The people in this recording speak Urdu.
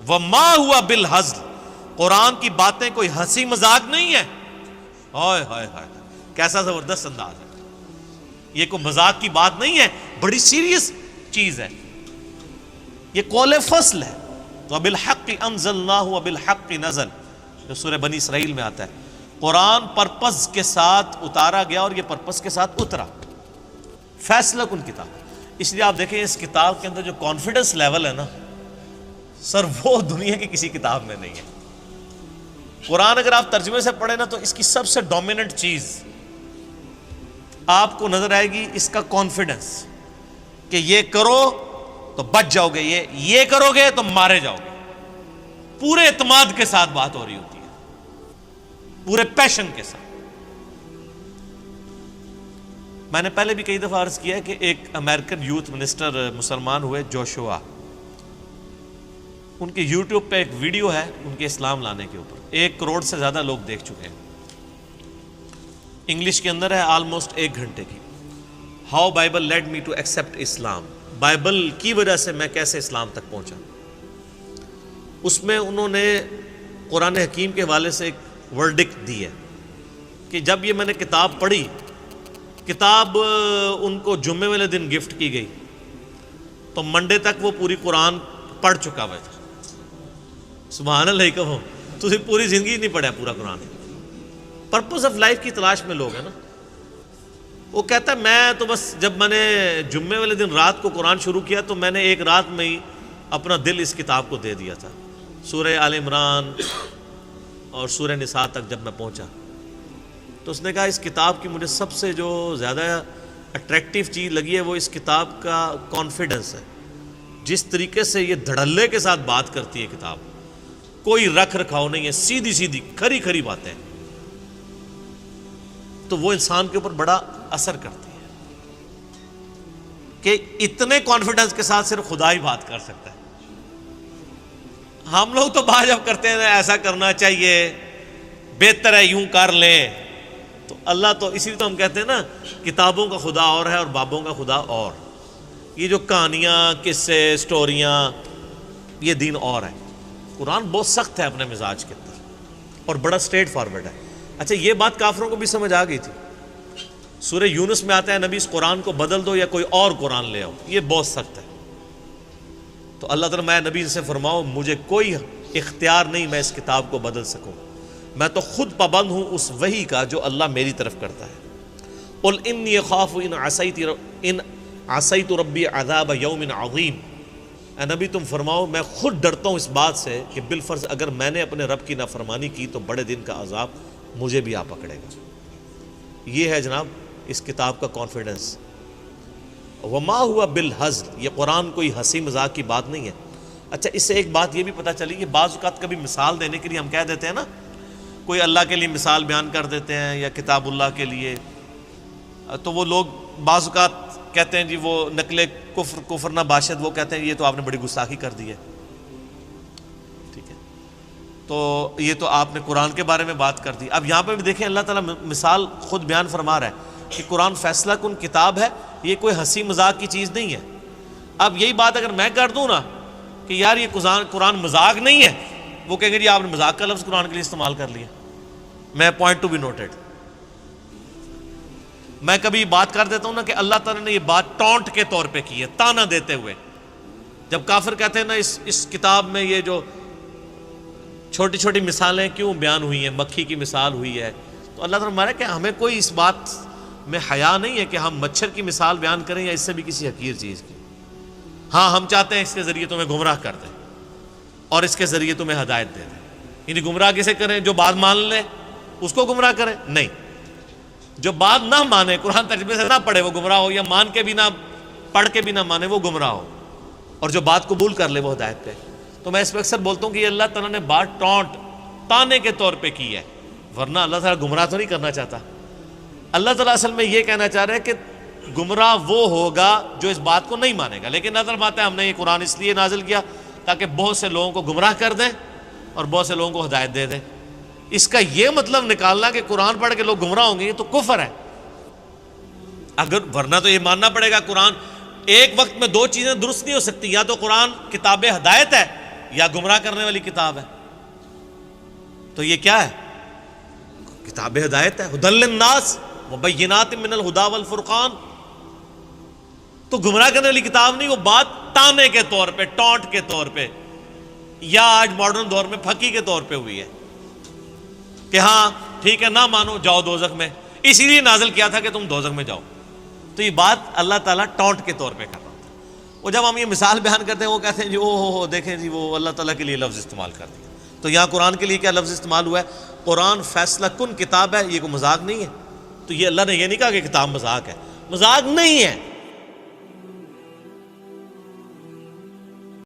وما ہوا بالہزل، قرآن کی باتیں کوئی ہنسی مذاق نہیں ہے۔ ہائے ہائے ہائے، کیسا زبردست انداز ہے، یہ کوئی مذاق کی بات نہیں ہے، بڑی سیریس چیز ہے، یہ قول فصل ہے۔ وَبِالْحَقِّ أَنزَلْنَاهُ وَبِالْحَقِّ نَزَلَ، جو سورہ بنی اسرائیل میں آتا ہے۔ قرآن پرپز کے ساتھ اتارا گیا اور یہ پرپز کے ساتھ اترا، فیصلہ کن کتاب۔ اس لیے آپ دیکھیں اس کتاب کے اندر جو کانفیڈنس لیول ہے نا سر، وہ دنیا کی کسی کتاب میں نہیں ہے۔ قرآن اگر آپ ترجمے سے پڑھیں نا تو اس کی سب سے ڈومیننٹ چیز آپ کو نظر آئے گی اس کا کانفیڈنس، کہ یہ کرو تو بچ جاؤ گے، یہ کرو گے تو مارے جاؤ گے۔ پورے اعتماد کے ساتھ بات ہو رہی ہوتی ہے، پورے پیشن کے ساتھ۔ میں نے پہلے بھی کئی دفعہ عرض کیا ہے کہ ایک امریکن یوتھ منسٹر مسلمان ہوئے، جوشوا، ان کے یوٹیوب پہ ایک ویڈیو ہے ان کے اسلام لانے کے اوپر، 1 کروڑ سے زیادہ لوگ دیکھ چکے ہیں، انگلش کے اندر ہے، آلموسٹ 1 گھنٹے کی۔ How Bible lead me to accept Islam, Bible کی وجہ سے میں کیسے اسلام تک پہنچا۔ اس میں انہوں نے قرآن حکیم کے حوالے سے ایک ورڈکٹ دی ہے کہ جب یہ میں نے کتاب پڑھی، کتاب ان کو جمعے والے دن گفٹ کی گئی تو منڈے تک وہ پوری قرآن پڑھ چکا ہوا تھا۔ سبحان اللہ کہو، تسی پوری زندگی نہیں پڑھا پورا قرآن۔ پرپز آف لائف کی تلاش میں لوگ ہیں نا۔ وہ کہتا ہے میں تو بس جب میں نے جمعے والے دن رات کو قرآن شروع کیا تو میں نے ایک رات میں ہی اپنا دل اس کتاب کو دے دیا تھا۔ سورہ آل عمران اور سورہ نساء تک جب میں پہنچا تو اس نے کہا اس کتاب کی مجھے سب سے جو زیادہ اٹریکٹیو چیز لگی ہے وہ اس کتاب کا کانفیڈنس ہے، جس طریقے سے یہ دھڑلے کے ساتھ بات کرتی ہے کتاب، کوئی رکھ رکھاؤ نہیں ہے، سیدھی سیدھی کھری کھری باتیں، تو وہ انسان کے اوپر بڑا اثر کرتی ہے کہ اتنے کانفیڈنس کے ساتھ صرف خدا ہی بات کر سکتا ہے۔ ہم لوگ تو بات جب کرتے ہیں ایسا کرنا چاہیے، بہتر ہے یوں کر لیں، تو اللہ تو اسی لیے تو ہم کہتے ہیں نا کتابوں کا خدا اور ہے اور بابوں کا خدا اور۔ یہ جو کہانیاں، قصے، سٹوریاں، یہ دین اور ہے۔ قرآن بہت سخت ہے اپنے مزاج کے اندر اور بڑا اسٹریٹ فارورڈ ہے۔ اچھا یہ بات کافروں کو بھی سمجھ آ گئی تھی۔ سورہ یونس میں آتا ہے نبی اس قرآن کو بدل دو یا کوئی اور قرآن لے آؤ، یہ بہت سخت ہے۔ تو اللہ تعالیٰ میں نبی سے فرماؤ مجھے کوئی اختیار نہیں میں اس کتاب کو بدل سکوں، میں تو خود پابند ہوں اس وحی کا جو اللہ میری طرف کرتا ہے۔ قل انی اخاف ان عصیت ربی عذاب یوم عظیم، اے نبی تم فرماؤ میں خود ڈرتا ہوں اس بات سے کہ بالفرض اگر میں نے اپنے رب کی نافرمانی کی تو بڑے دن کا عذاب مجھے بھی آ پکڑے گا۔ یہ ہے جناب اس کتاب کا کانفیڈنس۔ وما ہوا بالہزل، یہ قرآن کوئی ہنسی مذاق کی بات نہیں ہے۔ اچھا اس سے ایک بات یہ بھی پتہ چلی کہ بعض اوقات کبھی مثال دینے کے لیے ہم کہہ دیتے ہیں نا، کوئی اللہ کے لیے مثال بیان کر دیتے ہیں یا کتاب اللہ کے لیے، تو وہ لوگ بعض اوقات کہتے ہیں جی وہ نقل کفر نہ باشد، وہ کہتے ہیں یہ تو آپ نے بڑی گستاخی کر دی ہے، ٹھیک ہے، تو یہ تو آپ نے قرآن کے بارے میں بات کر دی۔ اب یہاں پہ بھی دیکھیں اللہ تعالیٰ مثال خود بیان فرما رہا ہے کہ قرآن فیصلہ کن کتاب ہے، یہ کوئی ہنسی مذاق کی چیز نہیں ہے۔ اب یہی بات اگر میں کر دوں نا کہ یار یہ قرآن مذاق نہیں ہے، وہ کہیں گے جی آپ نے مذاق کا لفظ قرآن کے لیے استعمال کر لیا۔ میں پوائنٹ ٹو بی نوٹڈ، میں کبھی بات کر دیتا ہوں نا کہ اللہ تعالیٰ نے یہ بات ٹونٹ کے طور پہ کی ہے، تانا دیتے ہوئے۔ جب کافر کہتے ہیں نا اس کتاب میں یہ جو چھوٹی چھوٹی مثالیں کیوں بیان ہوئی ہیں، مکھی کی مثال ہوئی ہے، تو اللہ تعالیٰ ہمارا کہ ہمیں کوئی اس بات میں حیا نہیں ہے کہ ہم مچھر کی مثال بیان کریں یا اس سے بھی کسی حقیر چیز کی۔ ہاں ہم چاہتے ہیں اس کے ذریعے تمہیں گمراہ کر دیں اور اس کے ذریعے تمہیں ہدایت دے دیں۔ یعنی گمراہ کسے کریں؟ جو بات مان لے اس کو گمراہ کریں؟ نہیں، جو بات نہ مانے، قرآن ترجمے سے نہ پڑھے وہ گمراہ ہو، یا مان کے بھی نہ پڑھ کے بھی نہ مانے وہ گمراہ ہو، اور جو بات قبول کر لے وہ ہدایت پہ۔ تو میں اس پہ اکثر بولتا ہوں کہ یہ اللہ تعالیٰ نے بات تانے کے طور پہ کی ہے، ورنہ اللہ تعالیٰ گمراہ تو نہیں کرنا چاہتا۔ اللہ تعالیٰ اصل میں یہ کہنا چاہ رہا ہے کہ گمراہ وہ ہوگا جو اس بات کو نہیں مانے گا، لیکن نظر آتا ہے ہم نے یہ قرآن اس لیے نازل کیا تاکہ بہت سے لوگوں کو گمراہ کر دیں اور بہت سے لوگوں کو ہدایت دے دیں۔ اس کا یہ مطلب نکالنا کہ قرآن پڑھ کے لوگ گمراہ ہوں گے، یہ تو کفر ہے۔ اگر ورنہ تو یہ ماننا پڑے گا قرآن ایک وقت میں دو چیزیں درست نہیں ہو سکتی، یا تو قرآن کتاب ہدایت ہے یا گمراہ کرنے والی کتاب ہے؟ تو یہ کیا ہے؟ کتاب ہدایت ہے، ھدی للناس وبینات من الہدی والفرقان. تو گمراہ کرنے والی کتاب نہیں، وہ بات تانے کے طور پہ، ٹونٹ کے طور پہ، یا آج ماڈرن دور میں پھکی کے طور پہ ہوئی ہے کہ ہاں ٹھیک ہے نہ مانو جاؤ دوزخ میں، اسی لیے نازل کیا تھا کہ تم دوزخ میں جاؤ. تو یہ بات اللہ تعالیٰ ٹونٹ کے طور پہ کر رہا تھا. وہ جب ہم یہ مثال بیان کرتے ہیں وہ کہتے ہیں جی او دیکھیں جی وہ اللہ تعالیٰ کے لیے لفظ استعمال کر دیا. تو یہاں قرآن کے لیے کیا لفظ استعمال ہوا ہے؟ قرآن فیصلہ کن کتاب ہے، یہ کوئی مذاق نہیں ہے. تو یہ اللہ نے یہ نہیں کہا کہ کتاب مذاق ہے، مذاق نہیں ہے.